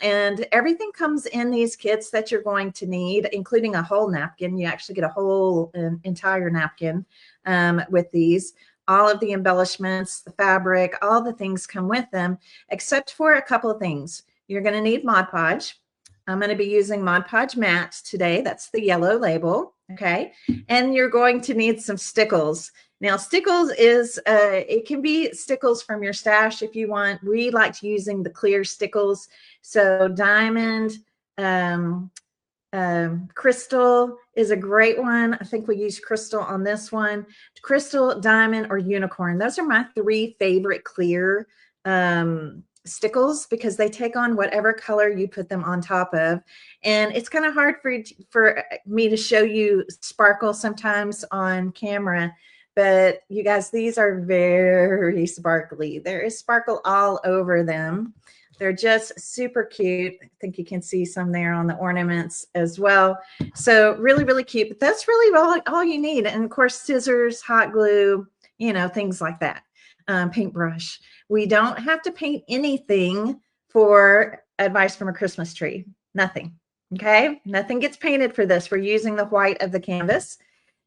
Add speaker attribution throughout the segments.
Speaker 1: And everything comes in these kits that you're going to need, including a whole napkin. You actually get a whole entire napkin with these. All of the embellishments, the fabric, all the things come with them, except for a couple of things. You're going to need Mod Podge. I'm going to be using Mod Podge Matte today. That's the yellow label. Okay. And you're going to need some Stickles. Now, Stickles is, it can be Stickles from your stash if you want. We like using the clear Stickles. So diamond, crystal is a great one. I think we use crystal on this one. Crystal, diamond, or unicorn. Those are my three favorite clear Stickles because they take on whatever color you put them on top of. And it's kind of hard for me to show you sparkle sometimes on camera, but you guys, these are very sparkly. There is sparkle all over them. They're just super cute. I think you can see some there on the ornaments as well. So really, really cute. But that's really all you need. And of course, scissors, hot glue, you know, things like that. Paintbrush. We don't have to paint anything for advice from a Christmas tree. Nothing. Okay. Nothing gets painted for this. We're using the white of the canvas.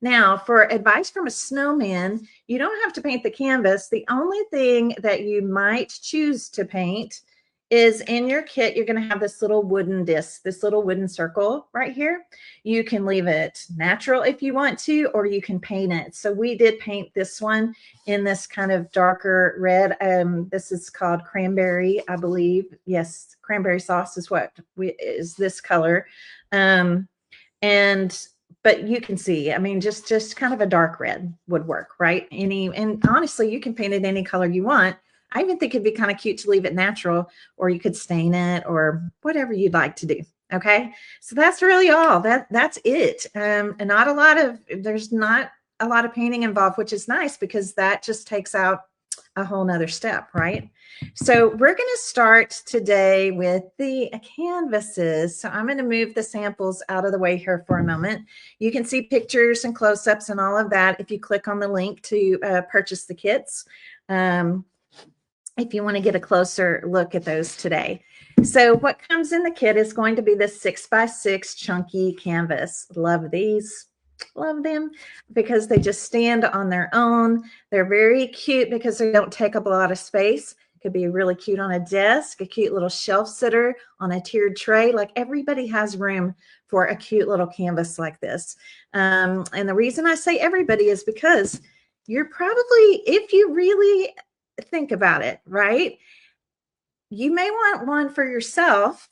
Speaker 1: Now, for advice from a snowman, you don't have to paint the canvas. The only thing that you might choose to paint is in your kit, you're going to have this little wooden disc, this little wooden circle right here. You can leave it natural if you want to, or you can paint it. So we did paint this one in this kind of darker red. This is called cranberry, I believe. Yes, cranberry sauce is what is this color. But you can see, I mean, just kind of a dark red would work, right? And honestly, you can paint it any color you want. I even think it'd be kind of cute to leave it natural, or you could stain it or whatever you'd like to do. Okay. So that's really all that's it. And there's not a lot of painting involved, which is nice because that just takes out a whole nother step, right? So we're going to start today with the canvases. So I'm going to move the samples out of the way here for a moment. You can see pictures and close-ups and all of that if you click on the link to purchase the kits. If you want to get a closer look at those today. So what comes in the kit is going to be this 6x6 chunky canvas. Love these. Love them because they just stand on their own. They're very cute because they don't take up a lot of space. Could be really cute on a desk, a cute little shelf sitter on a tiered tray. Like everybody has room for a cute little canvas like this. And the reason I say everybody is because you're probably, if you really think about it, right? You may want one for yourself,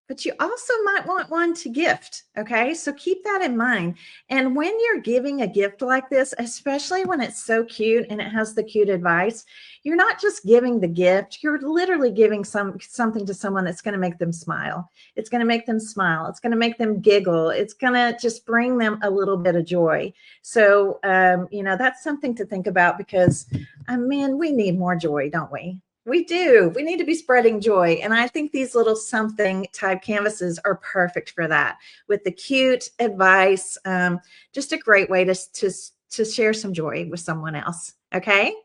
Speaker 1: but you also might want one to gift. Okay. So keep that in mind. And when you're giving a gift like this, especially when it's so cute and it has the cute advice, you're not just giving the gift, you're literally giving something to someone that's going to make them smile. It's going to make them smile. It's going to make them giggle. It's going to just bring them a little bit of joy. So, you know, that's something to think about because, man, we need more joy, don't we? We do. We need to be spreading joy. And I think these little something type canvases are perfect for that with the cute advice. Just a great way to share some joy with someone else. Okay.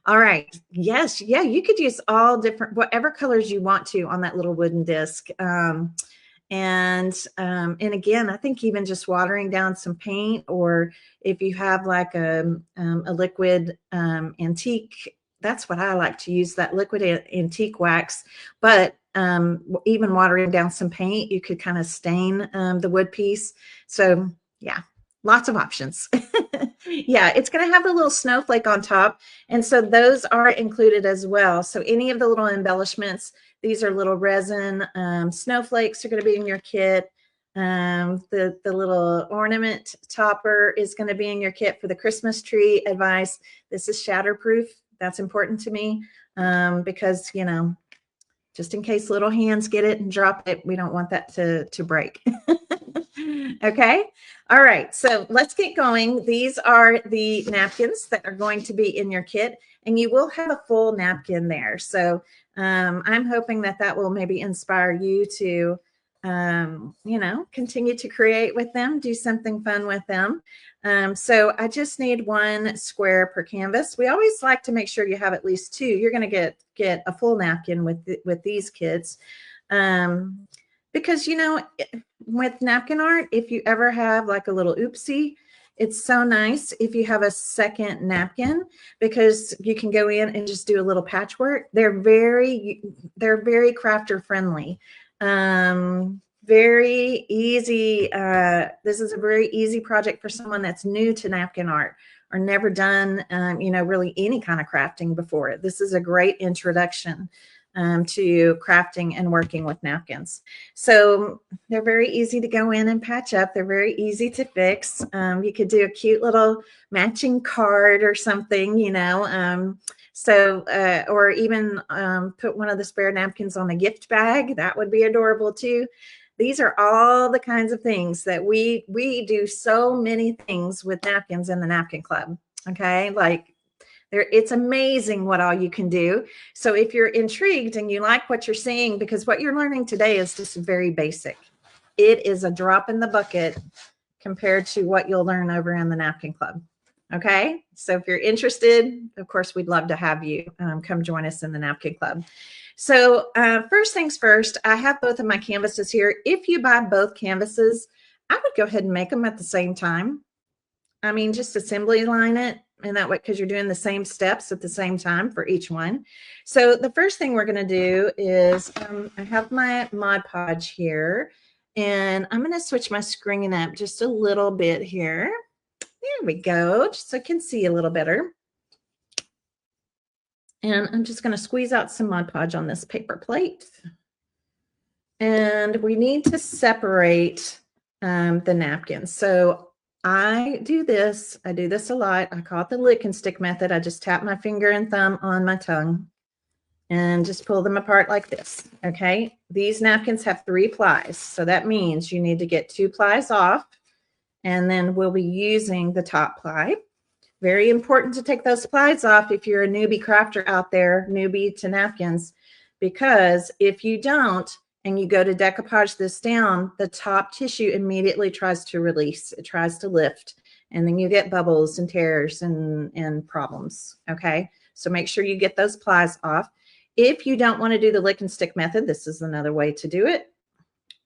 Speaker 1: All right. Yes. Yeah. You could use all different, whatever colors you want to on that little wooden disc. And again, I think even just watering down some paint, or if you have like a liquid antique, that's what I like to use, that liquid antique wax. But even watering down some paint, you could kind of stain the wood piece. So yeah, lots of options. Yeah, it's going to have a little snowflake on top. And so those are included as well. So any of the little embellishments, these are little resin snowflakes are going to be in your kit. The little ornament topper is going to be in your kit for the Christmas tree advice. This is shatterproof. That's important to me because, you know, just in case little hands get it and drop it, we don't want that to break. Okay. All right. So let's get going. These are the napkins that are going to be in your kit, and you will have a full napkin there. So I'm hoping that will maybe inspire you to, you know, continue to create with them, do something fun with them. So I just need 1 square per canvas. We always like to make sure you have at least 2. You're going to get a full napkin with these kits. Because, you know, with napkin art, if you ever have like a little oopsie, it's so nice if you have a second napkin because you can go in and just do a little patchwork. They're very crafter friendly. Very easy. This is a very easy project for someone that's new to napkin art or never done, you know, really any kind of crafting before. This is a great introduction to crafting and working with napkins. So they're very easy to go in and patch up. They're very easy to fix. You could do a cute little matching card or something, you know. Or even put one of the spare napkins on a gift bag. That would be adorable too. These are all the kinds of things that we do so many things with napkins in the Napkin Club. Okay, like it's amazing what all you can do. So if you're intrigued and you like what you're seeing, because what you're learning today is just very basic. It is a drop in the bucket compared to what you'll learn over in the Napkin Club. Okay, so if you're interested, of course, we'd love to have you come join us in the Napkin Club. So first things first, I have both of my canvases here. If you buy both canvases, I would go ahead and make them at the same time. I mean, just assembly line it, and that way, because you're doing the same steps at the same time for each one. So the first thing we're going to do is I have my Mod Podge here, and I'm going to switch my screen up just a little bit here. There we go, just so I can see a little better. And I'm just going to squeeze out some Mod Podge on this paper plate. And we need to separate the napkins. So I do this a lot. I call it the lick and stick method. I just tap my finger and thumb on my tongue and just pull them apart like this. Okay. These napkins have 3 plies. So that means you need to get 2 plies off, and then we'll be using the top ply. Very important to take those plies off if you're a newbie crafter out there, newbie to napkins, because if you don't, and you go to decoupage this down, the top tissue immediately tries to release. It tries to lift, and then you get bubbles and tears and problems. Okay, so make sure you get those plies off. If you don't want to do the lick and stick method, this is another way to do it.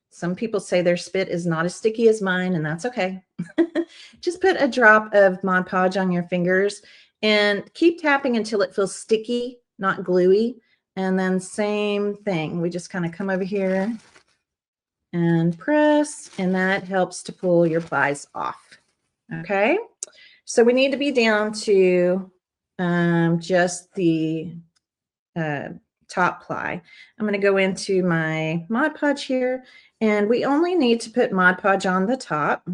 Speaker 1: Some people say their spit is not as sticky as mine, and that's okay. Just put a drop of Mod Podge on your fingers and keep tapping until it feels sticky, not gluey. And then same thing. We just kind of come over here and press, and that helps to pull your plies off. Okay. So we need to be down to just the top ply. I'm going to go into my Mod Podge here, and we only need to put Mod Podge on the top.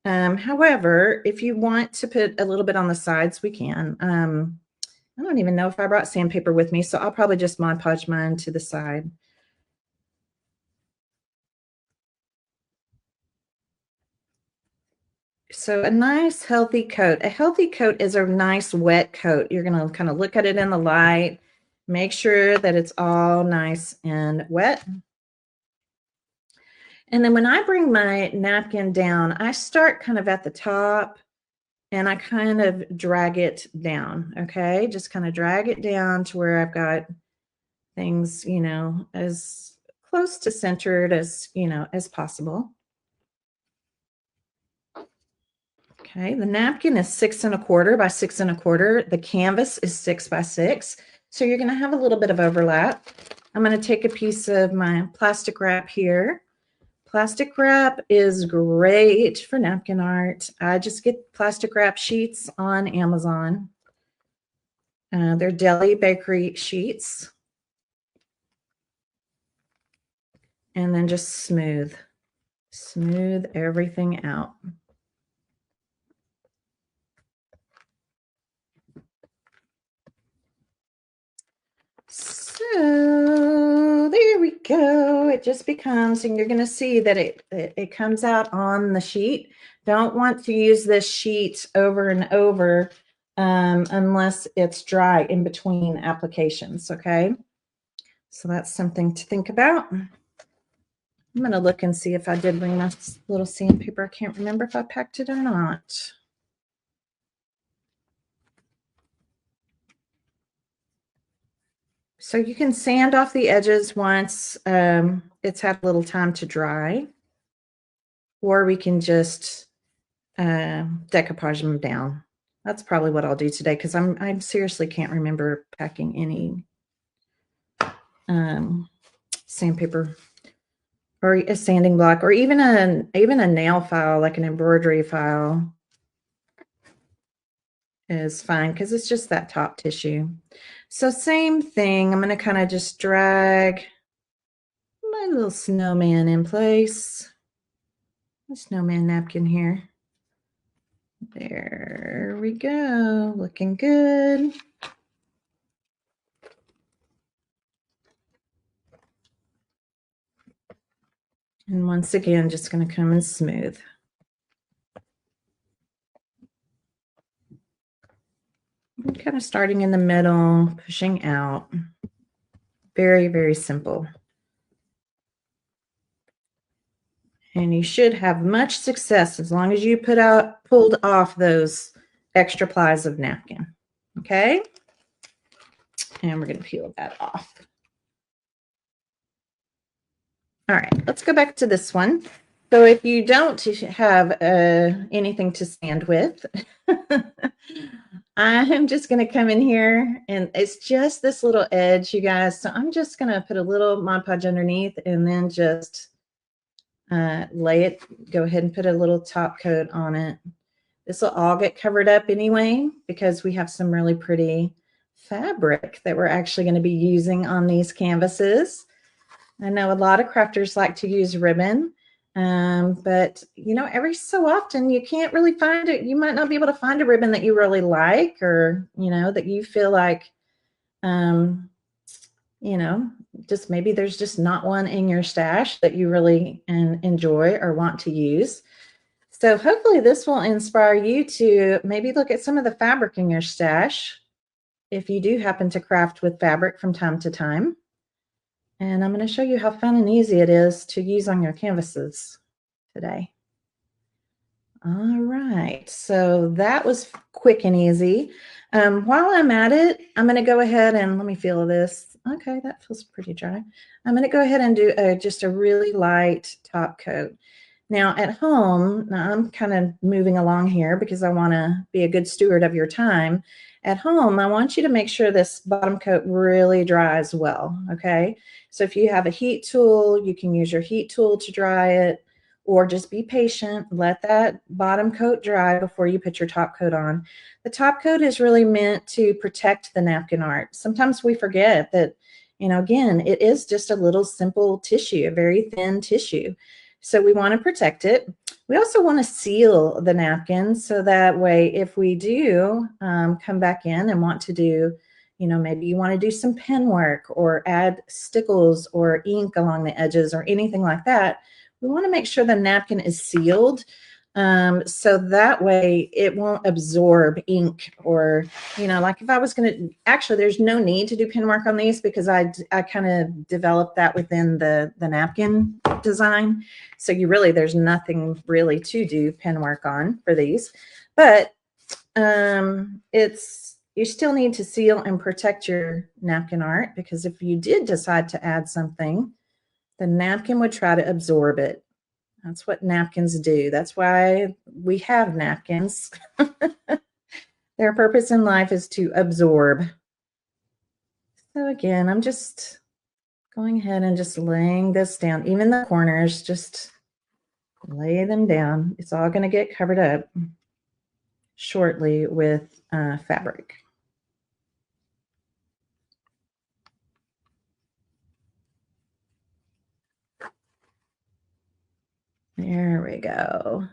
Speaker 1: However, if you want to put a little bit on the sides, we can. I don't even know if I brought sandpaper with me, so I'll probably just Mod Podge mine to the side. So a nice healthy coat. A healthy coat is a nice wet coat. You're going to kind of look at it in the light, make sure that it's all nice and wet. And then when I bring my napkin down, I start kind of at the top and I kind of drag it down. Okay, just kind of drag it down to where I've got things, you know, as close to centered as, you know, as possible. Okay, the napkin is 6 1/4 by 6 1/4. The canvas is 6 by 6. So you're going to have a little bit of overlap. I'm going to take a piece of my plastic wrap here. Plastic wrap is great for napkin art. I just get plastic wrap sheets on Amazon. They're Deli bakery sheets. And then just smooth everything out. So there we go. It just becomes, and you're going to see that it comes out on the sheet. Don't want to use this sheet over and over unless it's dry in between applications. Okay, so that's something to think about. I'm going to look and see if I did bring my little sandpaper. I can't remember if I packed it or not. So you can sand off the edges once it's had a little time to dry, or we can just decoupage them down. That's probably what I'll do today because I seriously can't remember packing any sandpaper or a sanding block, or even a nail file, like an embroidery file is fine because it's just that top tissue. So same thing, I'm going to kind of just drag my little snowman in place. The snowman napkin here. There we go, looking good. And once again, just going to come in smooth. I'm kind of starting in the middle, pushing out. Very, very simple. And you should have much success as long as you pulled off those extra plies of napkin. Okay? And we're going to peel that off. All right, let's go back to this one. So if you don't have anything to sand with, I'm just going to come in here, and it's just this little edge, you guys. So I'm just going to put a little Mod Podge underneath and then just lay it, go ahead and put a little top coat on it. This will all get covered up anyway because we have some really pretty fabric that we're actually going to be using on these canvases. I know a lot of crafters like to use ribbon, but you know, every so often you can't really find it. You might not be able to find a ribbon that you really like, or you know, that you feel like you know, just maybe there's just not one in your stash that you really enjoy or want to use. So hopefully this will inspire you to maybe look at some of the fabric in your stash if you do happen to craft with fabric from time to time. And I'm going to show you how fun and easy it is to use on your canvases today. All right, so that was quick and easy. While I'm at it, I'm going to go ahead and let me feel this. Okay, that feels pretty dry. I'm going to go ahead and do just a really light top coat. Now at home, now I'm kind of moving along here because I want to be a good steward of your time. At home, I want you to make sure this bottom coat really dries well, okay? So if you have a heat tool, you can use your heat tool to dry it, or just be patient, let that bottom coat dry before you put your top coat on. The top coat is really meant to protect the napkin art. Sometimes we forget that, you know, again, it is just a little simple tissue, a very thin tissue. So we want to protect it. We also want to seal the napkin so that way if we do come back in and want to do, you know, maybe you want to do some pen work or add stickles or ink along the edges or anything like that, we want to make sure the napkin is sealed so that way it won't absorb ink, or, you know, like if I was going to, actually there's no need to do pen work on these because I kind of developed that within the napkin design. So there's nothing really to do pen work on for these, but you still need to seal and protect your napkin art, because if you did decide to add something, the napkin would try to absorb it. That's what napkins do. That's why we have napkins. Their purpose in life is to absorb. So again, I'm just going ahead and just laying this down. Even the corners, just lay them down. It's all going to get covered up shortly with fabric. There we go.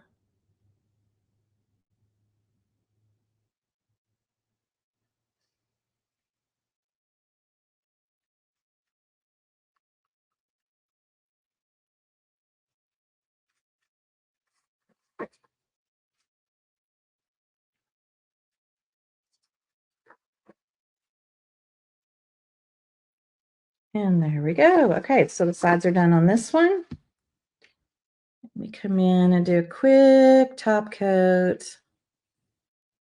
Speaker 1: And there we go. Okay, so the sides are done on this one. Let me come in and do a quick top coat.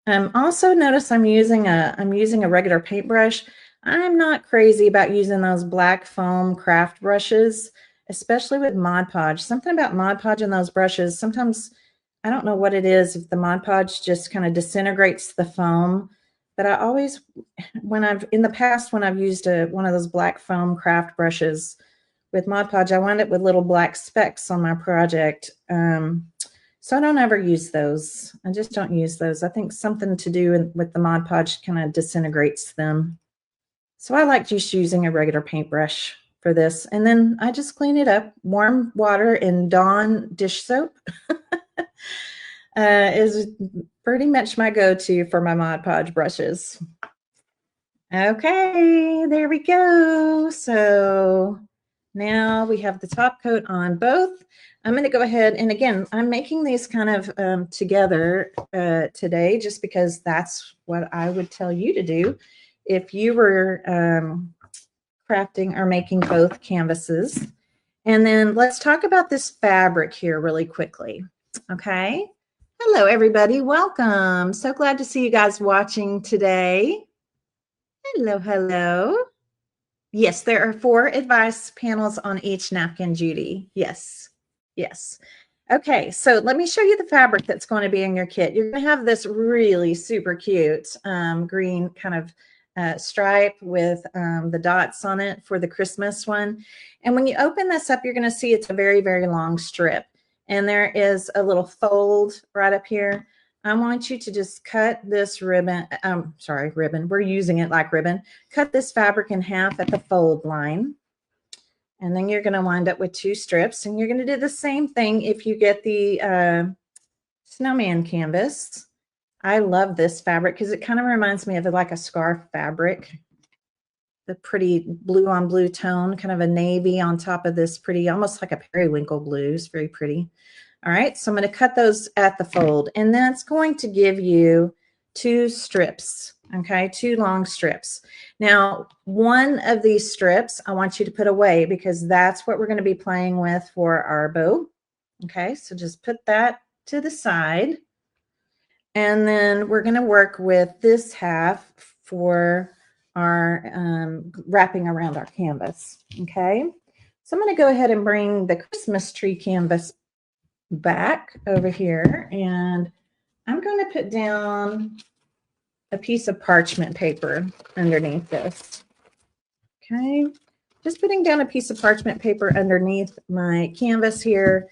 Speaker 1: Also notice I'm using a regular paintbrush. I'm not crazy about using those black foam craft brushes, especially with Mod Podge. Something about Mod Podge and those brushes, sometimes I don't know what it is, if the Mod Podge just kind of disintegrates the foam. But I always, when I've, in the past, when I've used one of those black foam craft brushes with Mod Podge, I wind up with little black specks on my project. So I don't ever use those. I just don't use those. I think something to do with the Mod Podge kind of disintegrates them. So I like just using a regular paintbrush for this. And then I just clean it up. Warm water and Dawn dish soap is pretty much my go-to for my Mod Podge brushes. Okay, there we go. So now we have the top coat on both. I'm going to go ahead and again, I'm making these kind of together today just because that's what I would tell you to do if you were crafting or making both canvases. And then let's talk about this fabric here really quickly. Okay. Hello, everybody. Welcome. So glad to see you guys watching today. Hello, hello. Yes, there are 4 advice panels on each napkin, Judy. Yes, yes. Okay, so let me show you the fabric that's going to be in your kit. You're going to have this really super cute green kind of stripe with the dots on it for the Christmas one. And when you open this up, you're going to see it's a very, very long strip. And there is a little fold right up here. I want you to just cut this ribbon. Sorry, ribbon. We're using it like ribbon. Cut this fabric in half at the fold line. And then you're going to wind up with 2 strips. And you're going to do the same thing if you get the Snowman canvas. I love this fabric because it kind of reminds me of like a scarf fabric. The pretty blue on blue tone, kind of a navy on top of this pretty, almost like a periwinkle blue. It's very pretty. All right, so I'm going to cut those at the fold, and that's going to give you 2 strips, okay, 2 long strips. Now, one of these strips I want you to put away because that's what we're going to be playing with for our bow. Okay, so just put that to the side, and then we're going to work with this half for our wrapping around our canvas. Okay, so I'm going to go ahead and bring the Christmas tree canvas back over here, and I'm going to put down a piece of parchment paper underneath this. Okay, just putting down a piece of parchment paper underneath my canvas here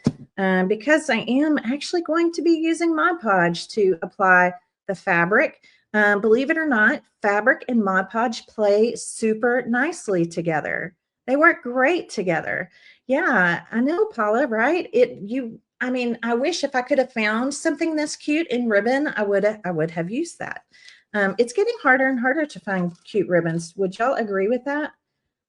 Speaker 1: because I am actually going to be using Mod Podge to apply the fabric. Believe it or not, fabric and Mod Podge play super nicely together. They work great together. Yeah, I know, Paula, right? I mean, I wish if I could have found something this cute in ribbon, I would have used that. It's getting harder and harder to find cute ribbons. Would y'all agree with that?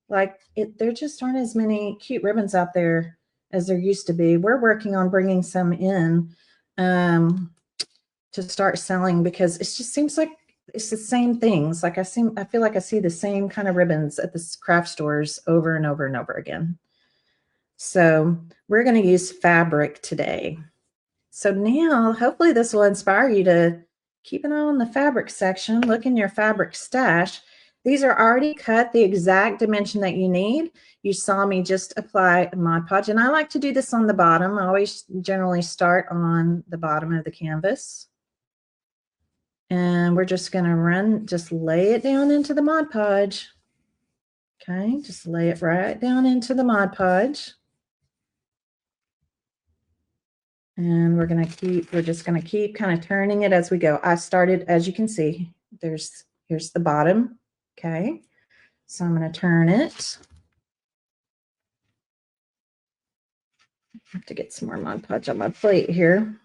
Speaker 1: Like there just aren't as many cute ribbons out there as there used to be. We're working on bringing some in to start selling because it just seems like it's the same things. Like I feel like I see the same kind of ribbons at the craft stores over and over and over again. So we're going to use fabric today. So now hopefully this will inspire you to keep an eye on the fabric section, look in your fabric stash. These are already cut the exact dimension that you need. You saw me just apply Mod Podge, and I like to do this on the bottom. I always generally start on the bottom of the canvas. And we're just going to just lay it down into the Mod Podge. Okay, just lay it right down into the Mod Podge. And we're just going to keep kind of turning it as we go. I started, as you can see, here's the bottom. Okay, so I'm going to turn it. I have to get some more Mod Podge on my plate here.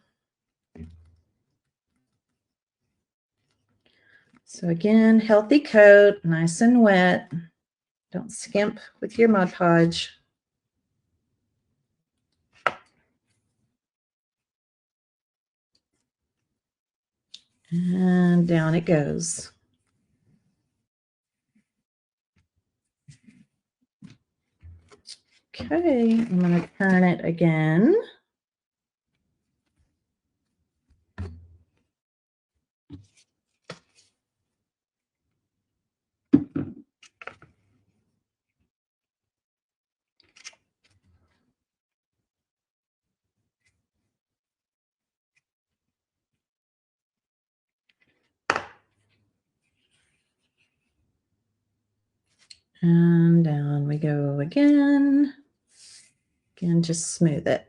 Speaker 1: So again, healthy coat, nice and wet. Don't skimp with your Mod Podge. And down it goes. Okay, I'm going to turn it again. And down we go again. Again, just smooth it.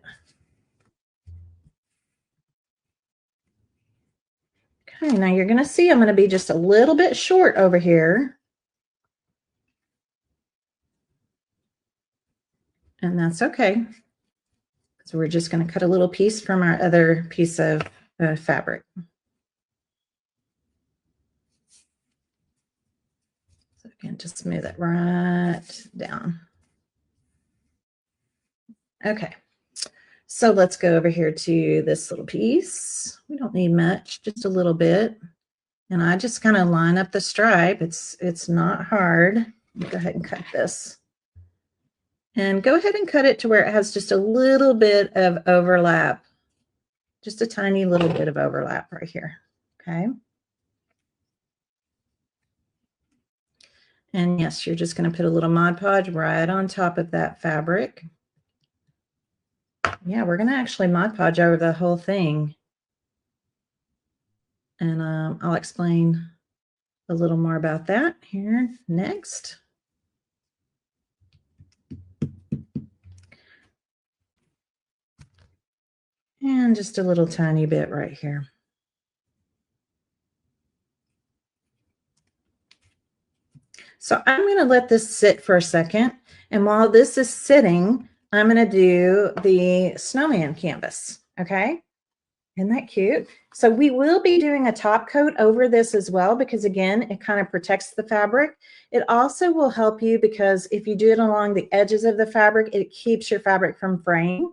Speaker 1: Okay, now you're going to see I'm going to be just a little bit short over here. And that's okay. So we're just going to cut a little piece from our other piece of fabric. So again, just smooth it right down. Okay. So let's go over here to this little piece. We don't need much, just a little bit. And I just kind of line up the stripe. It's not hard. Go ahead and cut this. And go ahead and cut it to where it has just a little bit of overlap. Just a tiny little bit of overlap right here. Okay. And yes, you're just going to put a little Mod Podge right on top of that fabric. Yeah, we're going to actually Mod Podge over the whole thing. And I'll explain a little more about that here next. And just a little tiny bit right here. So I'm going to let this sit for a second. And while this is sitting, I'm going to do the snowman canvas. Okay. Isn't that cute? So we will be doing a top coat over this as well, because again, it kind of protects the fabric. It also will help you because if you do it along the edges of the fabric, it keeps your fabric from fraying.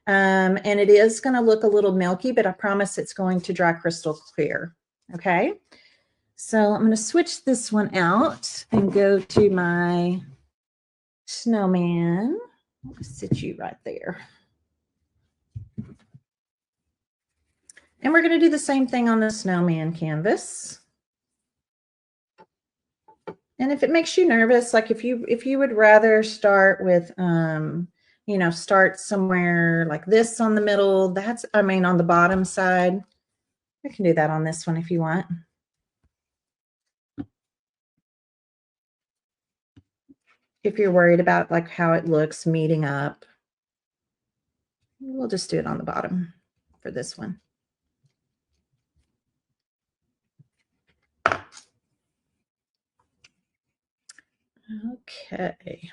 Speaker 1: And it is going to look a little milky, but I promise it's going to dry crystal clear. Okay. So I'm going to switch this one out and go to my snowman. I'll sit you right there. And we're going to do the same thing on the snowman canvas. And if it makes you nervous, like if you would rather start with, you know, start somewhere like this on the middle, that's, I mean, on the bottom side, I can do that on this one if you want. If you're worried about like how it looks meeting up, we'll just do it on the bottom for this one. Okay.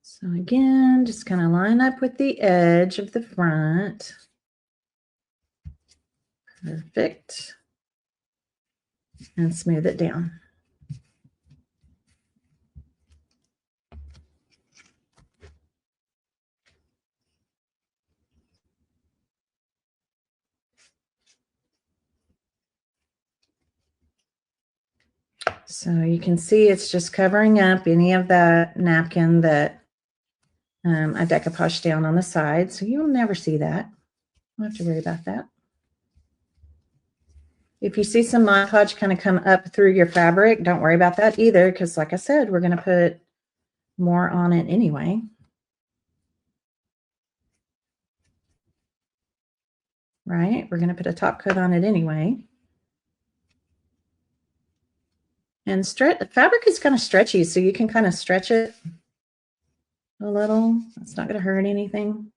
Speaker 1: So again, just kind of line up with the edge of the front. Perfect. And smooth it down. So you can see it's just covering up any of that napkin that I decoupaged down on the side. So you'll never see that. Don't have to worry about that. If you see some Mod Podge kind of come up through your fabric, don't worry about that either, because like I said, we're going to put more on it anyway. Right? We're going to put a top coat on it anyway. And the fabric is kind of stretchy, so you can kind of stretch it a little. It's not going to hurt anything.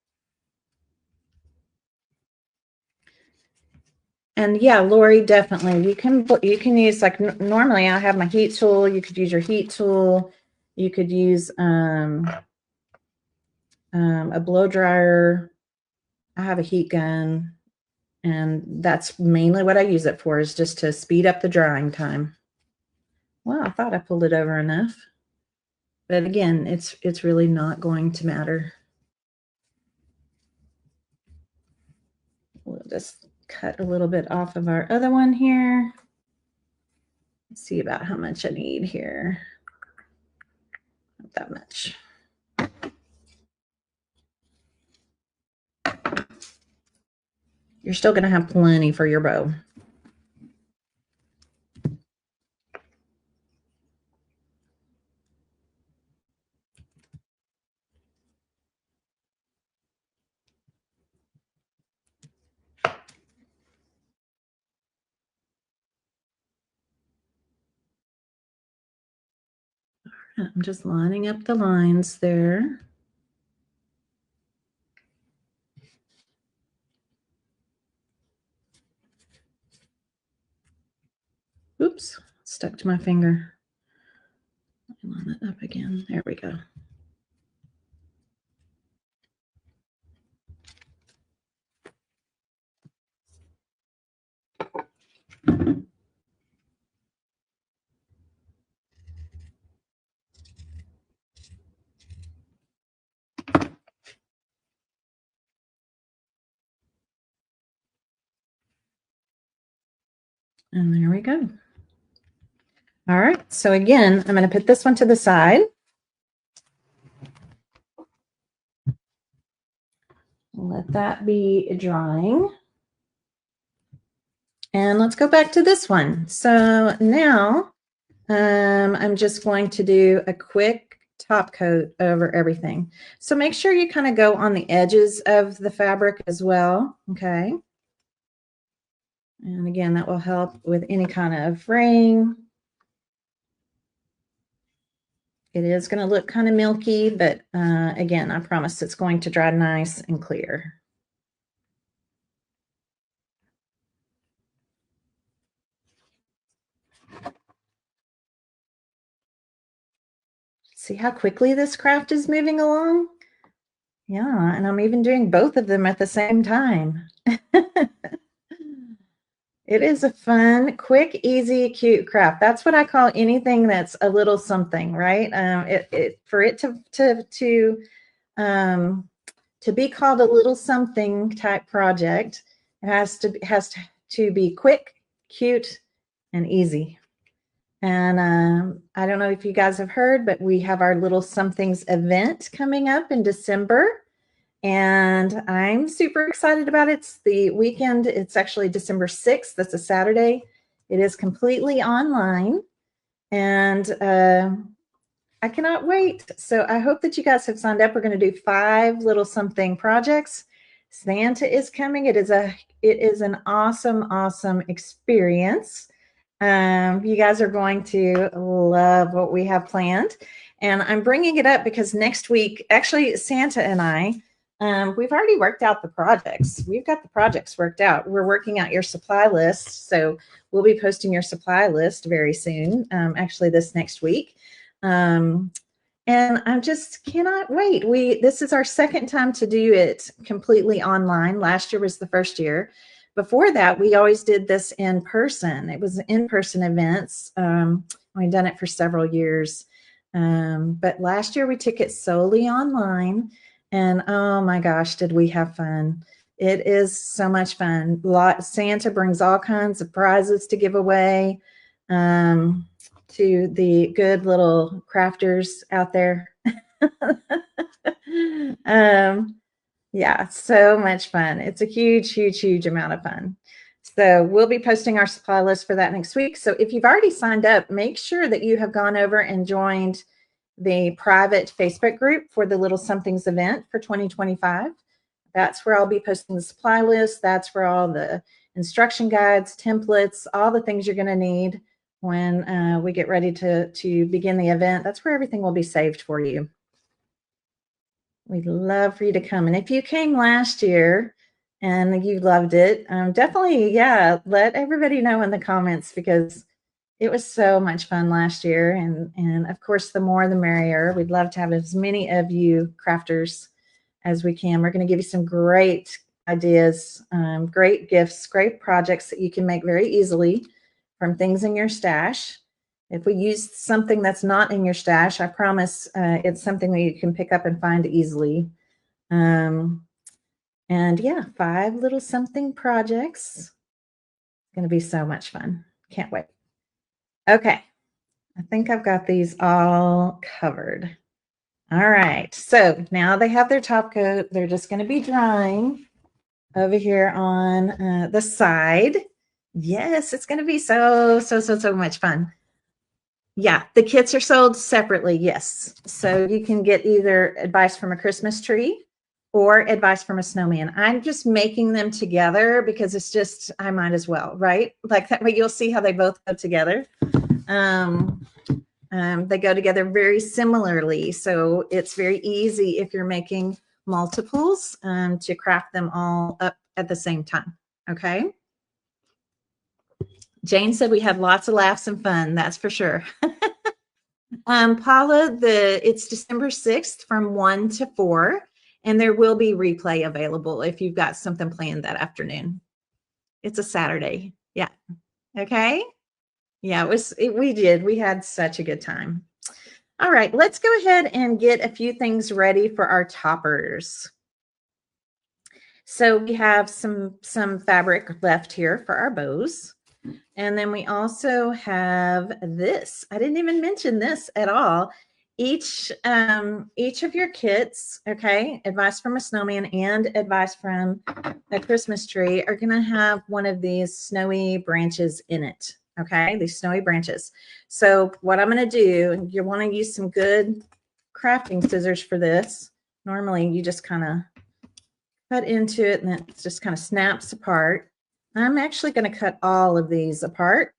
Speaker 1: And yeah, Lori, definitely. You can use like normally I have my heat tool. You could use your heat tool. You could use a blow dryer. I have a heat gun, and that's mainly what I use it for, is just to speed up the drying time. Well, I thought I pulled it over enough, but again, it's really not going to matter. We'll just cut a little bit off of our other one here. Let's see about how much I need here. Not that much. You're still going to have plenty for your bow. I'm just lining up the lines there. Oops, stuck to my finger. Line that up again. There we go. And there we go. All right, so again, I'm going to put this one to the side. Let that be drying. And let's go back to this one. So now I'm just going to do a quick top coat over everything. So make sure you kind of go on the edges of the fabric as well, okay? And again, that will help with any kind of fraying. It is going to look kind of milky, but again, I promise it's going to dry nice and clear. See how quickly this craft is moving along? Yeah, and I'm even doing both of them at the same time. It is a fun, quick, easy, cute craft. That's what I call anything that's a little something, right? For it to be called a little something type project, it has to be quick, cute, and easy. And I don't know if you guys have heard, but we have our Little Somethings event coming up in December. And I'm super excited about it. It's the weekend. It's actually December 6th. That's a Saturday. It is completely online. And I cannot wait. So I hope that you guys have signed up. We're going to do 5 little something projects. Santa is coming. It is an awesome experience. You guys are going to love what we have planned. And I'm bringing it up because next week, actually, Santa and I, we've already worked out the projects. We've got the projects worked out. We're working out your supply list. So we'll be posting your supply list very soon, actually this next week. And I just cannot wait. This is our second time to do it completely online. Last year was the first year. Before that, we always did this in person. It was in-person events. We've done it for several years. But last year we took it solely online. And oh my gosh, did we have fun. It is so much fun. Santa brings all kinds of prizes to give away to the good little crafters out there. Yeah, so much fun. It's a huge amount of fun. So we'll be posting our supply list for that next week. So if you've already signed up, make sure that you have gone over and joined the private Facebook group for the Little Somethings event for 2025. That's where I'll be posting the supply list. That's where all the instruction guides, templates, all the things you're going to need when we get ready to begin the event. That's where everything will be saved for you. We'd love for you to come. And if you came last year and you loved it, definitely, yeah, let everybody know in the comments because it was so much fun last year. And of course, the more the merrier. We'd love to have as many of you crafters as we can. We're going to give you some great ideas, great gifts, great projects that you can make very easily from things in your stash. If we use something that's not in your stash, I promise it's something that you can pick up and find easily. And yeah, 5 little something projects. It's going to be so much fun. Can't wait. Okay, I think I've got these all covered. All right, so now they have their top coat. They're just going to be drying over here on the side. Yes, it's going to be so much fun. Yeah, the kits are sold separately, yes. So you can get either advice from a Christmas tree or advice from a snowman. I'm just making them together because it's just, I might as well, right? Like that way you'll see how they both go together. They go together very similarly. So it's very easy if you're making multiples to craft them all up at the same time. Okay. Jane said we had lots of laughs and fun. That's for sure. Paula, it's December 6th from 1 to 4, and there will be replay available if you've got something planned that afternoon. It's a Saturday. Yeah. Okay. Yeah, we had such a good time. All right, let's go ahead and get a few things ready for our toppers. So we have some fabric left here for our bows. And then we also have this. I didn't even mention this at all. Each of your kits, okay, advice from a snowman and advice from a Christmas tree, are going to have one of these snowy branches in it. Okay, these snowy branches. So what I'm going to do, you want to use some good crafting scissors for this. Normally you just kind of cut into it and it just kind of snaps apart. I'm actually going to cut all of these apart.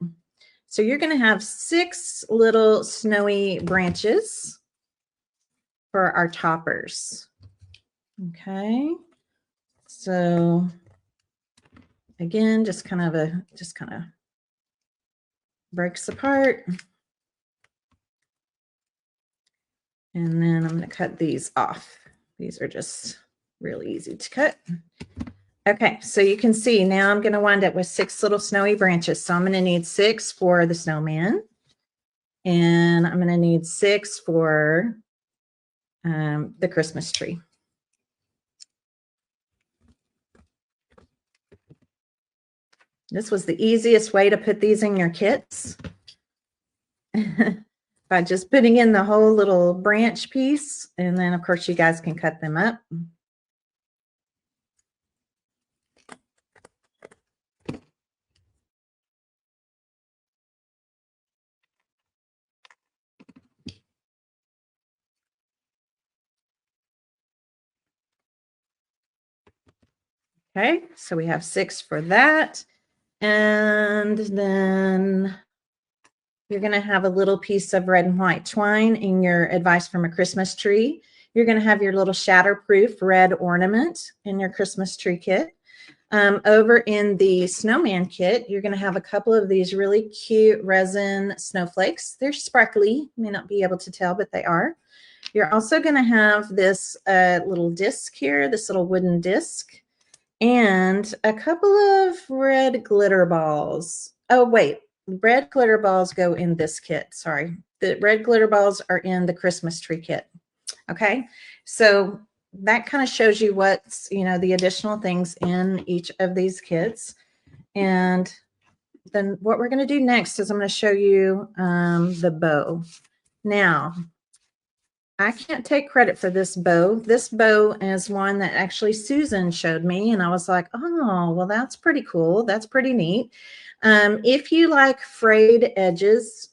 Speaker 1: So you're going to have 6 little snowy branches for our toppers. Okay. So again, just kind of breaks apart. And then I'm going to cut these off. These are just really easy to cut. Okay, so you can see now I'm going to wind up with 6 little snowy branches. So I'm going to need 6 for the snowman. And I'm going to need 6 for the Christmas tree. This was the easiest way to put these in your kits. By just putting in the whole little branch piece. And then, of course, you guys can cut them up. Okay, so we have 6 for that. And then you're going to have a little piece of red and white twine in your advice from a Christmas tree. You're going to have your little shatterproof red ornament in your Christmas tree kit. Over in the snowman kit, you're going to have a couple of these really cute resin snowflakes. They're sparkly. You may not be able to tell, but they are. You're also going to have this little disc here, this little wooden disc, and a couple of red glitter balls. Oh, wait. Red glitter balls go in this kit. Sorry. The red glitter balls are in the Christmas tree kit. Okay. So that kind of shows you what's, the additional things in each of these kits. And then what we're going to do next is I'm going to show you the bow. Now, I can't take credit for this bow. This bow is one that actually Susan showed me, and I was like, oh, well, that's pretty cool. That's pretty neat. If you like frayed edges,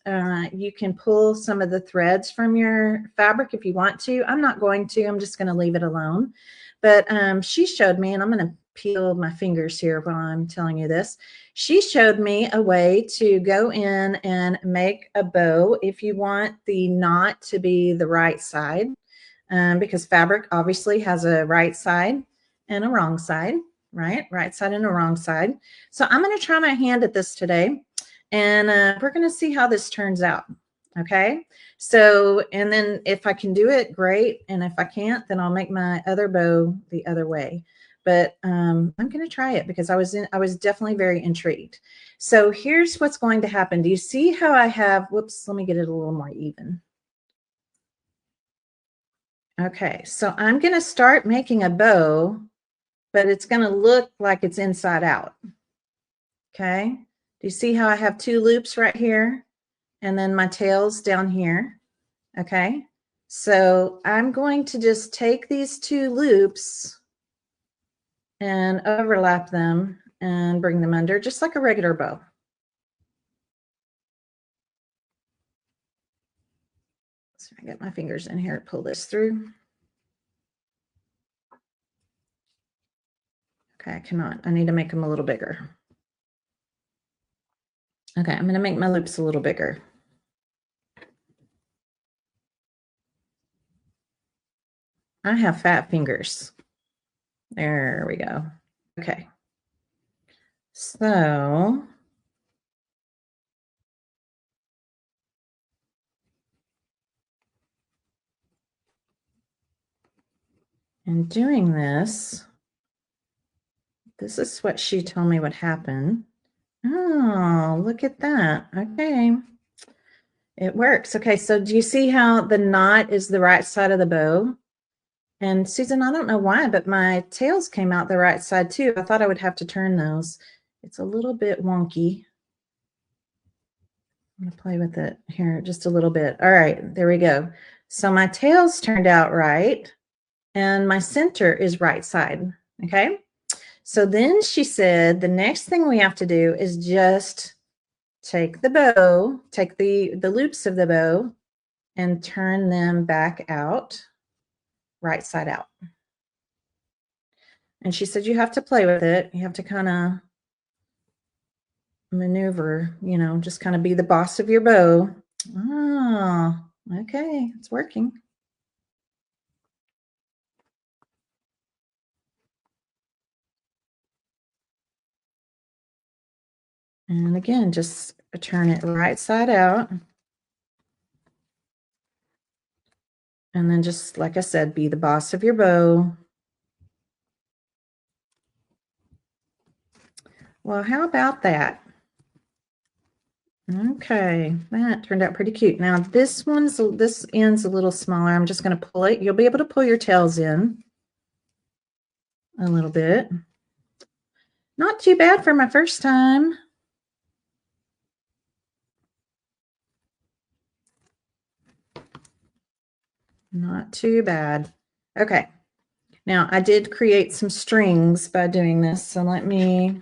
Speaker 1: you can pull some of the threads from your fabric if you want to. I'm not going to. I'm just going to leave it alone. But she showed me, and I'm going to peel my fingers here while I'm telling you this. She showed me a way to go in and make a bow if you want the knot to be the right side, because fabric obviously has a right side and a wrong side, right? Right side and a wrong side. So I'm going to try my hand at this today, and we're going to see how this turns out. Okay. So, and then if I can do it, great. And if I can't, then I'll make my other bow the other way. But I'm going to try it because I was definitely very intrigued. So here's what's going to happen. Do you see how I have, whoops, let me get it a little more even. Okay, so I'm going to start making a bow, but it's going to look like it's inside out. Okay, do you see how I have 2 loops right here? And then my tail's down here. Okay, so I'm going to just take these 2 loops and overlap them and bring them under just like a regular bow. So I get my fingers in here to pull this through. Okay, I cannot. I need to make them a little bigger. Okay, I'm going to make my loops a little bigger. I have fat fingers. There we go. Okay. So in doing this, this is what she told me would happen. Oh, look at that. Okay. It works. Okay, so do you see how the knot is the right side of the bow? And Susan, I don't know why, but my tails came out the right side too. I thought I would have to turn those. It's a little bit wonky. I'm going to play with it here just a little bit. All right, there we go. So my tails turned out right, and my center is right side. Okay. So then she said the next thing we have to do is just take the bow, take the loops of the bow, and turn them back out, right side out. And she said you have to play with it. You have to kind of maneuver, you know, just kind of be the boss of your bow. Oh, okay, it's working. And again, just turn it right side out. And then just, like I said, be the boss of your bow. Well, how about that? Okay, that turned out pretty cute. Now this end's a little smaller. I'm just going to pull it. You'll be able to pull your tails in a little bit. Not too bad for my first time. Not too bad. Okay. Now I did create some strings by doing this. So let me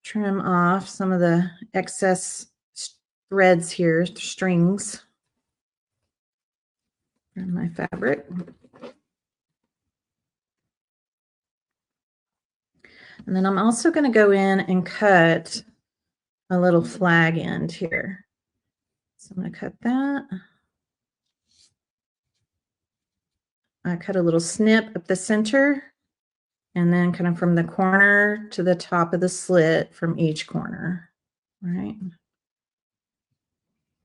Speaker 1: trim off some of the excess threads here, strings from my fabric. And then I'm also going to go in and cut a little flag end here. So I'm going to cut that. I cut a little snip up the center, and then kind of from the corner to the top of the slit from each corner. All right.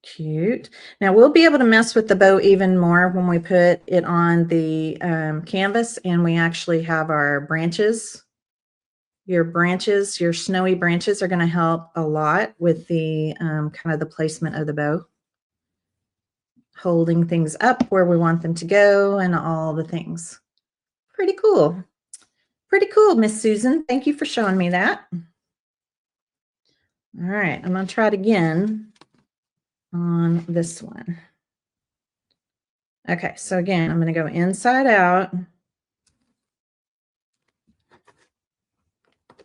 Speaker 1: Cute. Now we'll be able to mess with the bow even more when we put it on the canvas and we actually have our branches. Your branches, your snowy branches are going to help a lot with the kind of the placement of the bow. Holding things up where we want them to go and all the things. Pretty cool. Pretty cool, Miss Susan. Thank you for showing me that. All right, I'm going to try it again on this one. Okay, so again, I'm going to go inside out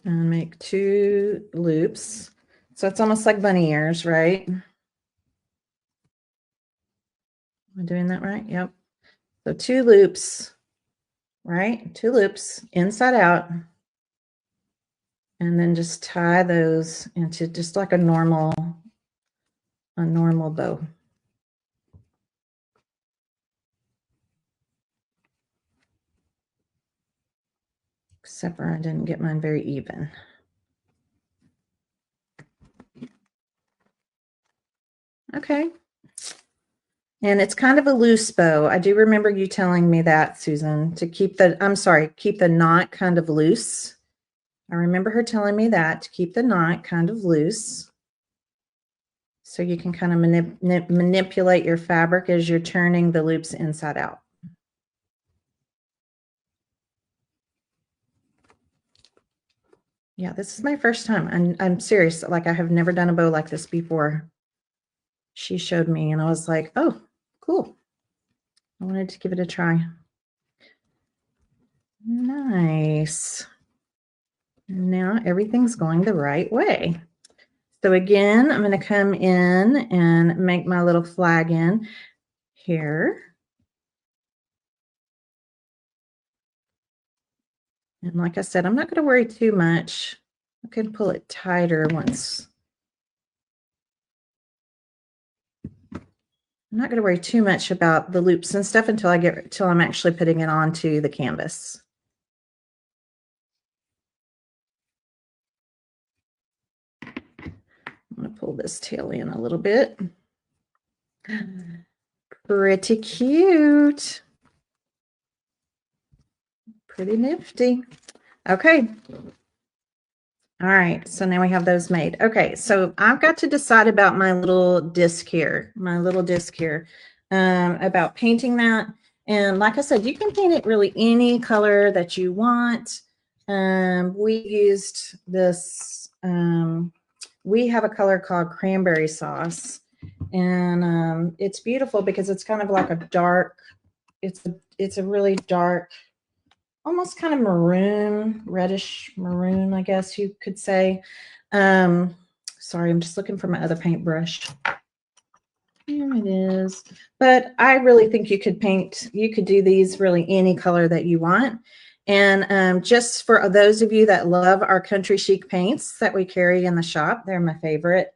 Speaker 1: and make 2 loops. So it's almost like bunny ears, right? Am I doing that right? Yep. So 2 loops, right? 2 loops inside out. And then just tie those into just like a normal bow. Except for I didn't get mine very even. Okay. And it's kind of a loose bow. I do remember you telling me that, Susan, to keep the knot kind of loose. I remember her telling me that, to keep the knot kind of loose. So you can kind of manipulate your fabric as you're turning the loops inside out. Yeah, this is my first time. I'm serious. Like, I have never done a bow like this before. She showed me and I was like, oh, cool. I wanted to give it a try. Nice. Now everything's going the right way. So again, I'm going to come in and make my little flag in here. And like I said, I'm not going to worry too much. I can pull it tighter once I'm not going to worry too much about the loops and stuff until I'm actually putting it onto the canvas. I'm going to pull this tail in a little bit. Pretty cute. Pretty nifty. Okay. All right, so now we have those made. Okay, so I've got to decide about my little disc here, about painting that. And like I said, you can paint it really any color that you want. We used this, we have a color called cranberry sauce. And it's beautiful because it's kind of like a dark, it's a really dark, almost kind of maroon, reddish maroon, I guess you could say. Sorry, I'm just looking for my other paintbrush. Here it is. But I really think you could do these really any color that you want. And just for those of you that love our country chic paints that we carry in the shop, they're my favorite.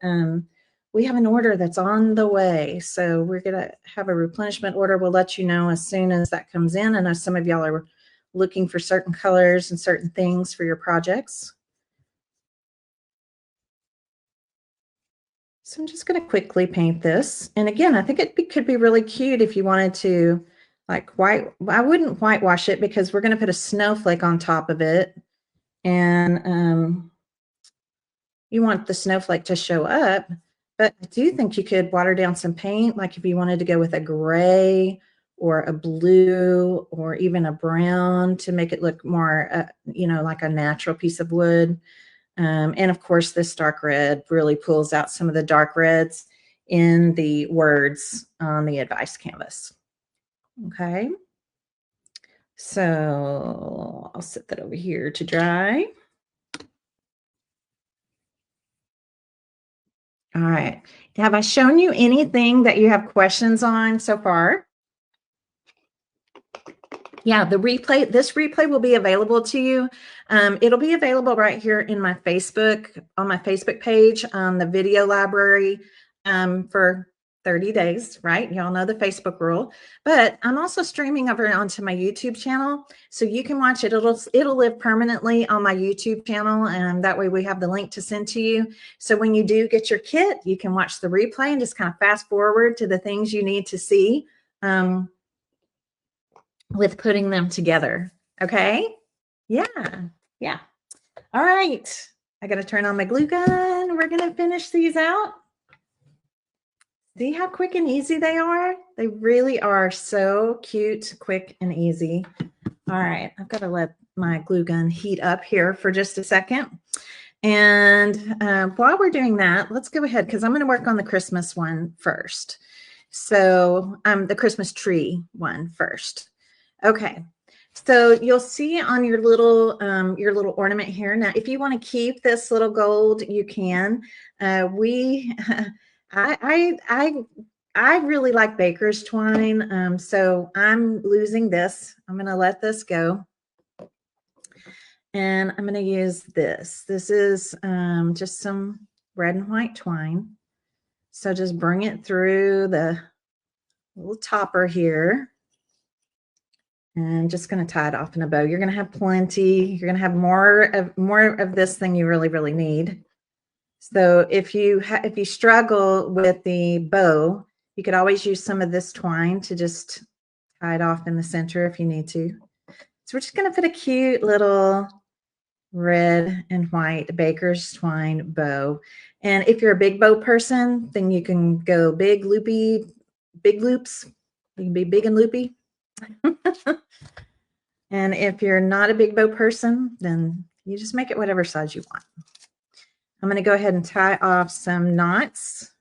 Speaker 1: We have an order that's on the way. So we're going to have a replenishment order. We'll let you know as soon as that comes in. I know some of y'all are looking for certain colors and certain things for your projects. So I'm just going to quickly paint this. And again, I think it could be really cute if you wanted to, like, I wouldn't whitewash it because we're going to put a snowflake on top of it. And you want the snowflake to show up. But I do think you could water down some paint, like if you wanted to go with a gray or a blue or even a brown to make it look more, you know, like a natural piece of wood. And of course, this dark red really pulls out some of the dark reds in the words on the advice canvas. Okay. So I'll set that over here to dry. All right. Have I shown you anything that you have questions on so far? Yeah, this replay will be available to you. It'll be available right here in my Facebook, on my Facebook page, on the video library for 30 days, right? Y'all know the Facebook rule. But I'm also streaming over onto my YouTube channel, so you can watch it. It'll live permanently on my YouTube channel, and that way we have the link to send to you. So when you do get your kit, you can watch the replay and just kind of fast forward to the things you need to see with putting them together. Okay. Yeah. Yeah. All right. I got to turn on my glue gun. We're going to finish these out. See how quick and easy they are? They really are so cute, quick and easy. All right. I've got to let my glue gun heat up here for just a second. And while we're doing that, let's go ahead because I'm going to work on the Christmas one first. So the Christmas tree one first. Okay, so you'll see on your little ornament here. Now, if you want to keep this little gold, you can. I really like baker's twine, so I'm losing this. I'm going to let this go, and I'm going to use this. This is just some red and white twine. So just bring it through the little topper here. And just going to tie it off in a bow. You're going to have plenty. You're going to have more of this than you really, really need. So if you struggle with the bow, you could always use some of this twine to just tie it off in the center if you need to. So we're just going to put a cute little red and white baker's twine bow. And if you're a big bow person, then you can go big loops. You can be big and loopy. And if you're not a big bow person, then you just make it whatever size you want. I'm going to go ahead and tie off some knots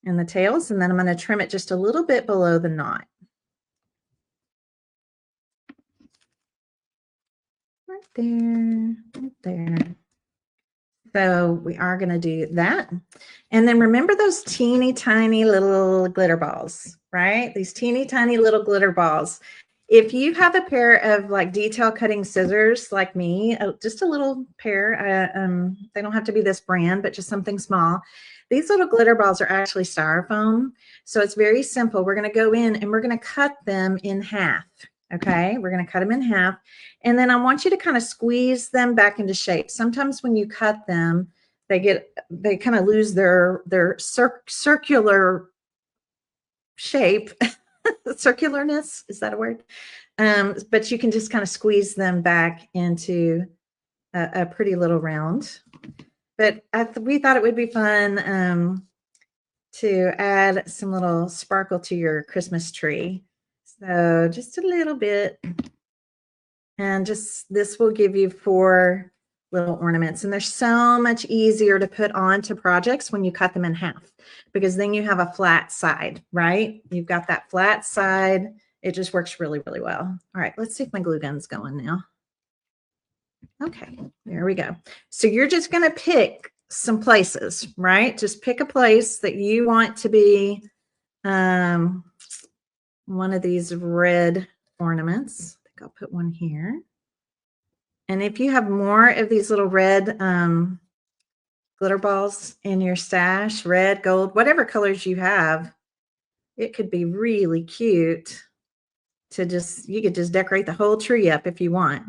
Speaker 1: in the tails, and then I'm going to trim it just a little bit below the knot. Right there, right there. So we are going to do that. And then remember those teeny tiny little glitter balls, right? These teeny tiny little glitter balls. If you have a pair of like detail cutting scissors like me, just a little pair, they don't have to be this brand, but just something small, These little glitter balls are actually styrofoam. So it's very simple. We're going to go in and we're going to cut them in half. Okay, we're going to cut them in half. And then I want you to kind of squeeze them back into shape. Sometimes when you cut them, they kind of lose their circular shape. Circularness, is that a word? But you can just kind of squeeze them back into a pretty little round. But we thought it would be fun to add some little sparkle to your Christmas tree. So just a little bit. And just this will give you 4 little ornaments. And they're so much easier to put onto projects when you cut them in half, because then you have a flat side, right? You've got that flat side. It just works really, really well. All right, let's see if my glue gun's going now. Okay, there we go. So you're just going to pick some places, right? Just pick a place that you want to be one of these red ornaments. I think I'll put one here. And if you have more of these little red glitter balls in your stash, red, gold, whatever colors you have, it could be really cute to you could just decorate the whole tree up if you want.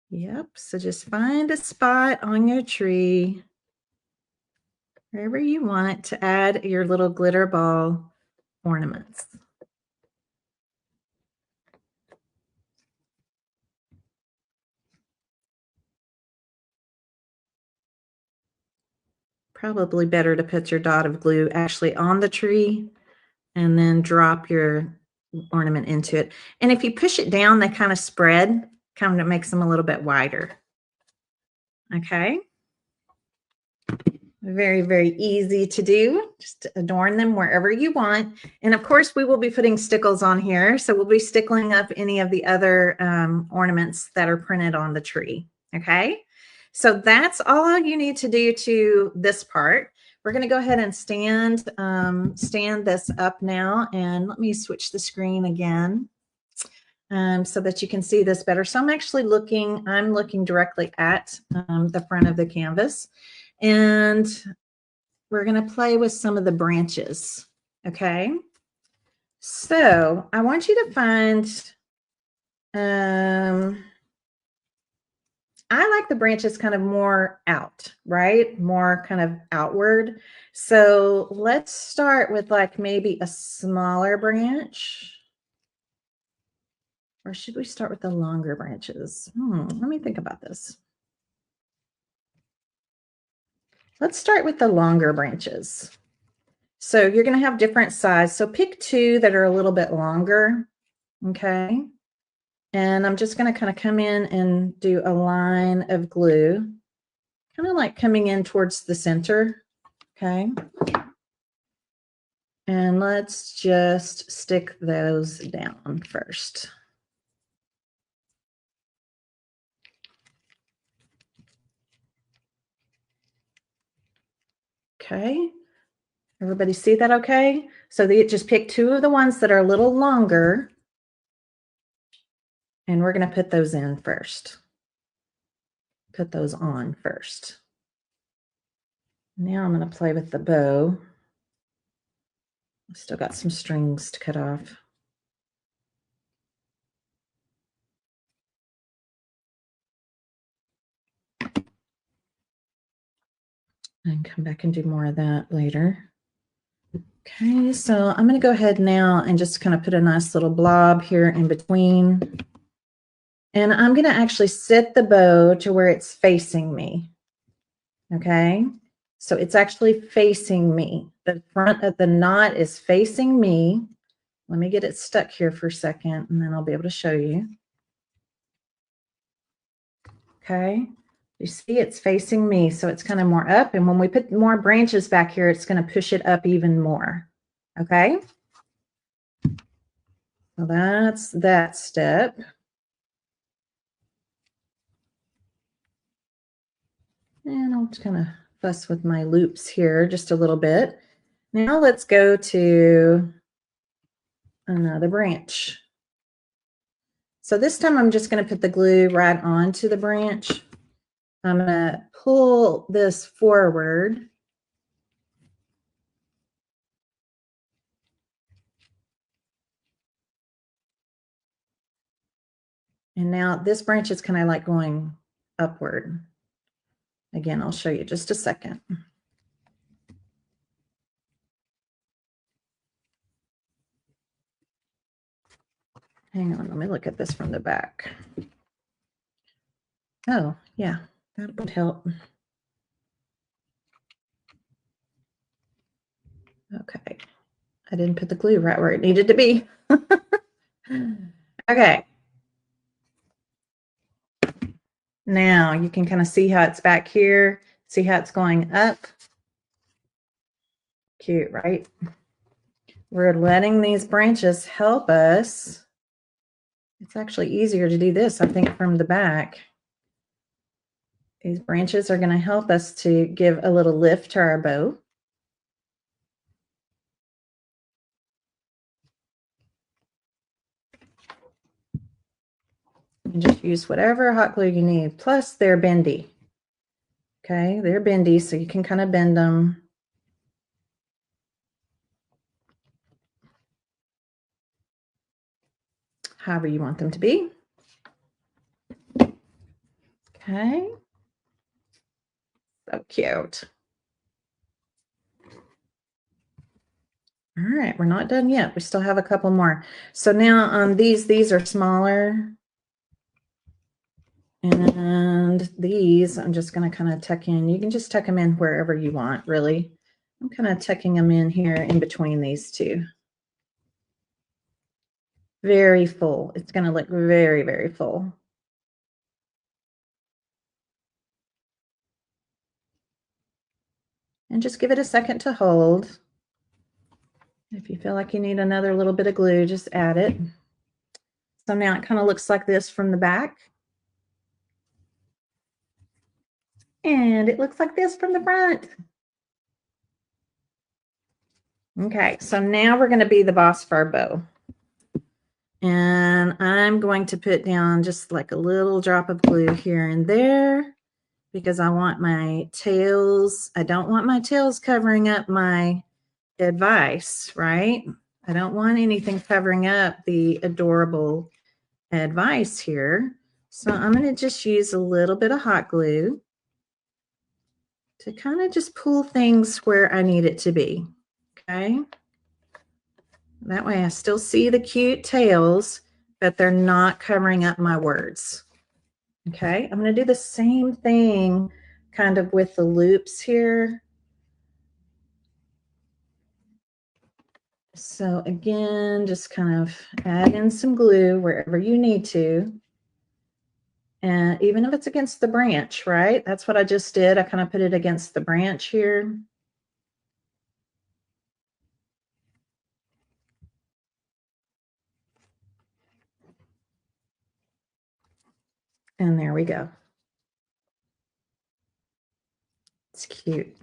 Speaker 1: Yep, so just find a spot on your tree, wherever you want, to add your little glitter ball ornaments. Probably better to put your dot of glue actually on the tree and then drop your ornament into it. And if you push it down, they kind of spread, kind of makes them a little bit wider. Okay. Very, very easy to do. Just adorn them wherever you want. And of course, we will be putting stickles on here. So we'll be stickling up any of the other ornaments that are printed on the tree. Okay. So that's all you need to do to this part. We're going to go ahead and stand this up now. And let me switch the screen again so that you can see this better. So I'm looking directly at the front of the canvas. And we're going to play with some of the branches. Okay. So I want you to find, I like the branches kind of more out, right? More kind of outward. So let's start with like maybe a smaller branch. Or should we start with the longer branches? Let me think about this. Let's start with the longer branches. So you're going to have different size. So pick 2 that are a little bit longer. Okay. And I'm just going to kind of come in and do a line of glue, kind of like coming in towards the center. Okay. And let's just stick those down first. Okay. Everybody see that okay? So just pick 2 of the ones that are a little longer. And we're going to put those in first. Put those on first. Now I'm going to play with the bow. I've still got some strings to cut off. And come back and do more of that later. Okay, so I'm going to go ahead now and just kind of put a nice little blob here in between. And I'm going to actually set the bow to where it's facing me. Okay, so it's actually facing me. The front of the knot is facing me. Let me get it stuck here for a second, and then I'll be able to show you. Okay, you see it's facing me, so it's kind of more up. And when we put more branches back here, it's going to push it up even more. Okay, so that's that step. And I'll just kind of fuss with my loops here just a little bit. Now let's go to another branch. So this time I'm just going to put the glue right onto the branch. I'm going to pull this forward. And now this branch is kind of like going upward. Again, I'll show you just a second. Hang on, let me look at this from the back. Oh, yeah, that would help. Okay, I didn't put the glue right where it needed to be. Okay. Now you can kind of see how it's back here. See how it's going up? Cute, right? We're letting these branches help us. It's actually easier to do this, I think, from the back. These branches are going to help us to give a little lift to our bow. And just use whatever hot glue you need. Plus, they're bendy. Okay, they're bendy, so you can kind of bend them. However you want them to be. Okay. So cute. All right, we're not done yet. We still have a couple more. So now on these are smaller. And these, I'm just going to kind of tuck in. You can just tuck them in wherever you want, really. I'm kind of tucking them in here in between these two. Very full. It's going to look very, very full. And just give it a second to hold. If you feel like you need another little bit of glue, just add it. So now it kind of looks like this from the back. And it looks like this from the front. Okay, so now we're going to be the boss of our bow. And I'm going to put down just like a little drop of glue here and there because I want my tails. I don't want my tails covering up my advice, right? I don't want anything covering up the adorable advice here. So I'm going to just use a little bit of hot glue to kind of just pull things where I need it to be. Okay. That way I still see the cute tails, but they're not covering up my words. Okay, I'm going to do the same thing kind of with the loops here. So again, just kind of add in some glue wherever you need to. And even if it's against the branch, right? That's what I just did. I kind of put it against the branch here. And there we go. It's cute.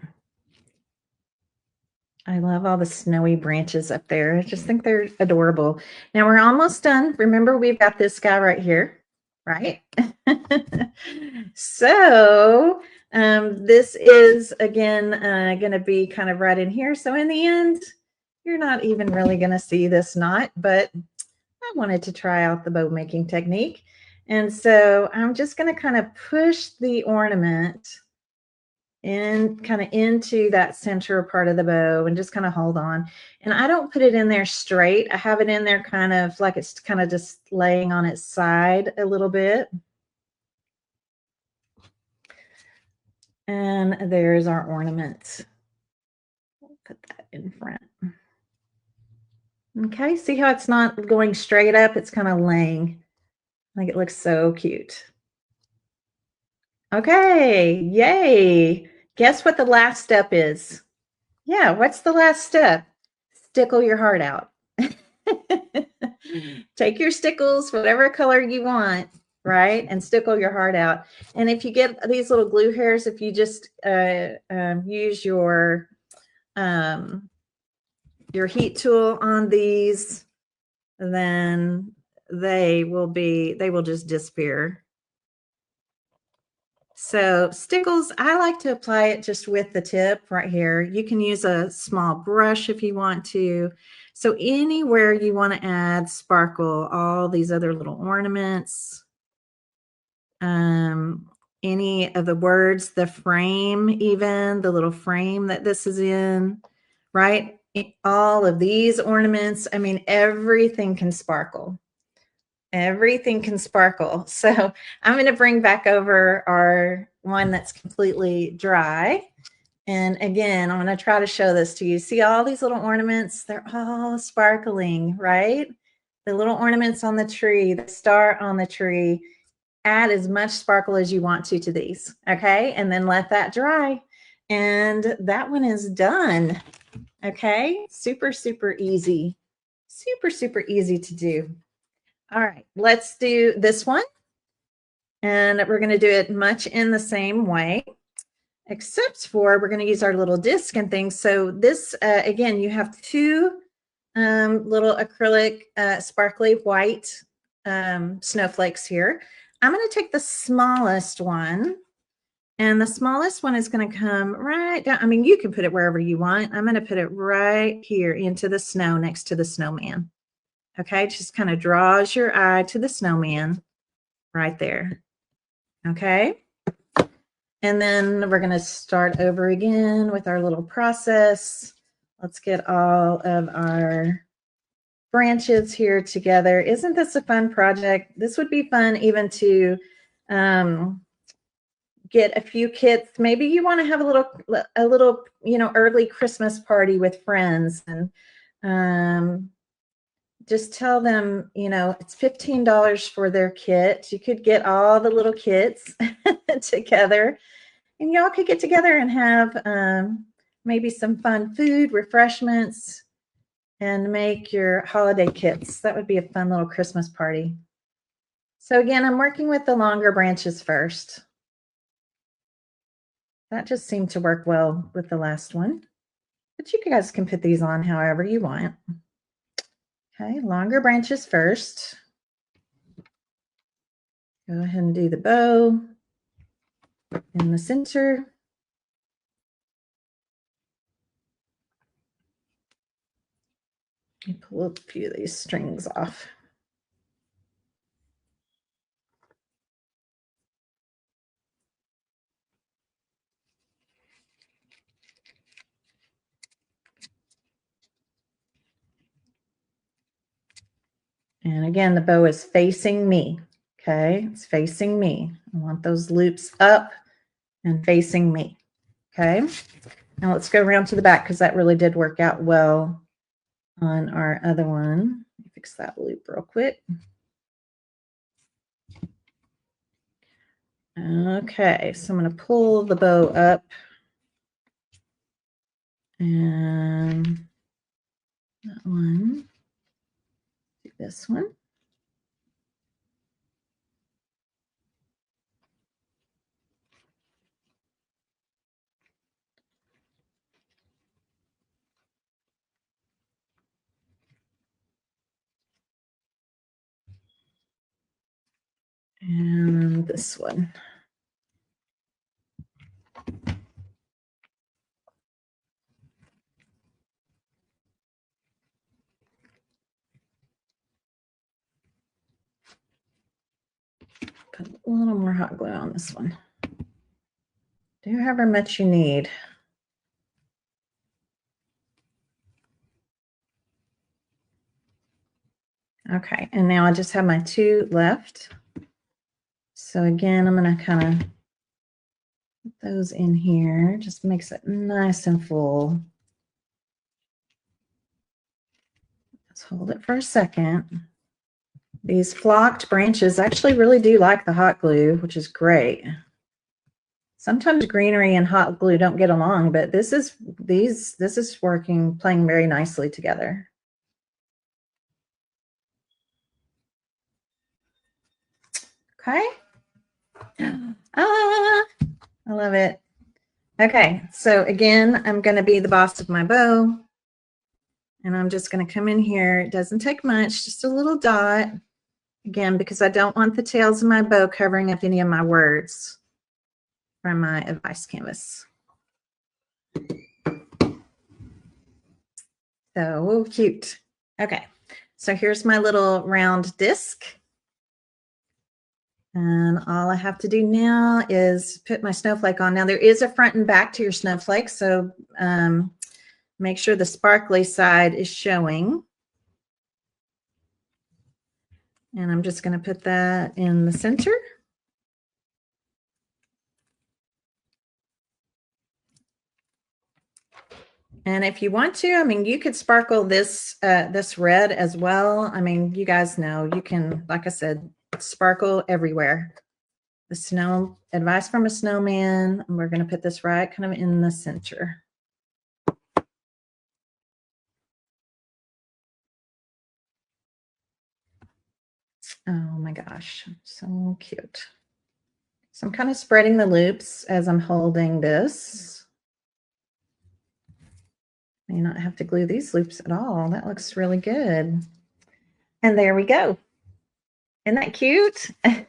Speaker 1: I love all the snowy branches up there. I just think they're adorable. Now we're almost done. Remember, we've got this guy right here, right? So this is, again, going to be kind of right in here. So in the end, you're not even really going to see this knot, but I wanted to try out the bow making technique. And so I'm just going to kind of push the ornament in kind of into that center part of the bow and just kind of hold on. And I don't put it in there straight. I have it in there kind of like it's kind of just laying on its side a little bit. And there's our ornament. We'll put that in front. Okay, see how it's not going straight up? It's kind of laying. Like it looks so cute. Okay, yay. Guess what the last step is? Yeah, what's the last step? Stickle your heart out. Take your stickles, whatever color you want, right? And stickle your heart out. And if you get these little glue hairs, if you just use your heat tool on these, then they will just disappear. So Stickles, I like to apply it just with the tip right here. You can use a small brush if you want to. So anywhere you want to add sparkle, all these other little ornaments, any of the words, the frame, even the little frame that this is in, right? All of these ornaments, I mean, everything can sparkle. Everything can sparkle. So I'm going to bring back over our one that's completely dry. And again, I'm going to try to show this to you. See all these little ornaments? They're all sparkling, right? The little ornaments on the tree, the star on the tree. Add as much sparkle as you want to these, okay? And then let that dry. And that one is done, okay? Super, super easy. Super, super easy to do. All right, let's do this one. And we're going to do it much in the same way, except for we're going to use our little disc and things. So this, again, you have two little acrylic sparkly white snowflakes here. I'm going to take the smallest one, and the smallest one is going to come right down. I mean, you can put it wherever you want. I'm going to put it right here into the snow next to the snowman. Okay, just kind of draws your eye to the snowman right there. Okay, and then we're going to start over again with our little process. Let's get all of our branches here together. Isn't this a fun project? This would be fun even to get a few kits. Maybe you want to have a little, you know, early Christmas party with friends, and just tell them, you know, it's $15 for their kit. You could get all the little kits together, and y'all could get together and have maybe some fun food, refreshments, and make your holiday kits. That would be a fun little Christmas party. So again, I'm working with the longer branches first. That just seemed to work well with the last one, but you guys can put these on however you want. Okay, longer branches first. Go ahead and do the bow in the center. And pull a few of these strings off. And again, the bow is facing me. Okay, it's facing me. I want those loops up and facing me. Okay, now let's go around to the back because that really did work out well on our other one. Fix that loop real quick. Okay, so I'm going to pull the bow up and that one, do this one. And this one. Put a little more hot glue on this one. Do however much you need. Okay, and now I just have my two left. So again, I'm going to kind of put those in here. Just makes it nice and full. Let's hold it for a second. These flocked branches actually really do like the hot glue, which is great. Sometimes greenery and hot glue don't get along, but this is working, playing very nicely together. Okay. I love it. Okay, so again, I'm going to be the boss of my bow. And I'm just going to come in here. It doesn't take much, just a little dot. Again, because I don't want the tails of my bow covering up any of my words from my advice canvas. So cute. Okay, so here's my little round disc. And all I have to do now is put my snowflake on. Now there is a front and back to your snowflake, so make sure the sparkly side is showing. And I'm just going to put that in the center. And if you want to, I mean, you could sparkle this this red as well. I mean, you guys know you can, like I said, sparkle everywhere. The snow, advice from a snowman. And we're going to put this right kind of in the center. Oh my gosh, so cute. So I'm kind of spreading the loops as I'm holding this. May not have to glue these loops at all. That looks really good. And there we go. Isn't that cute? I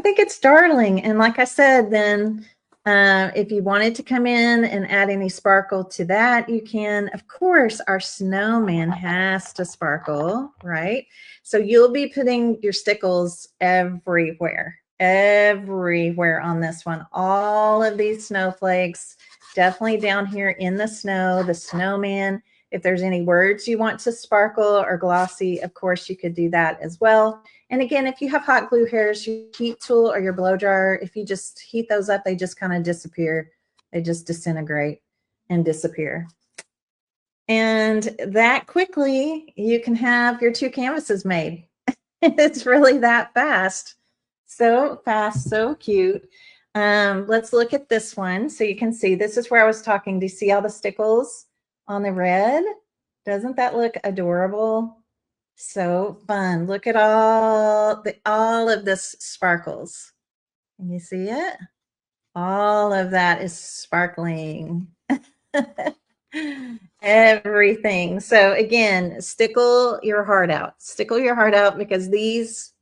Speaker 1: think it's darling. And like I said, then if you wanted to come in and add any sparkle to that, you can. Of course, our snowman has to sparkle, right? So you'll be putting your stickles everywhere on this one. All of these snowflakes, definitely down here in the snow, the snowman. If there's any words you want to sparkle or glossy, of course, you could do that as well. And again, if you have hot glue hairs, your heat tool or your blow dryer, if you just heat those up, they just kind of disappear. They just disintegrate and disappear. And that quickly, you can have your 2 canvases made. It's really that fast. So fast, so cute. Let's look at this one. So you can see, this is where I was talking. Do you see all the stickles on the red? Doesn't that look adorable? So fun. Look at all of this sparkles. Can you see it? All of that is sparkling. Everything. So again, stickle your heart out. Stickle your heart out, because these,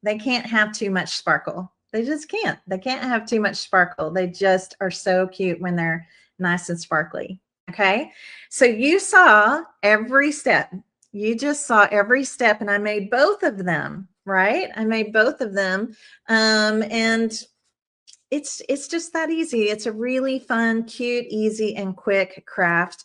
Speaker 1: they can't have too much sparkle. They just can't. They can't have too much sparkle. They just are so cute when they're nice and sparkly. Okay. So you saw every step. You just saw every step, and I made both of them, right? I made both of them. And it's just that easy. It's a really fun, cute, easy, and quick craft.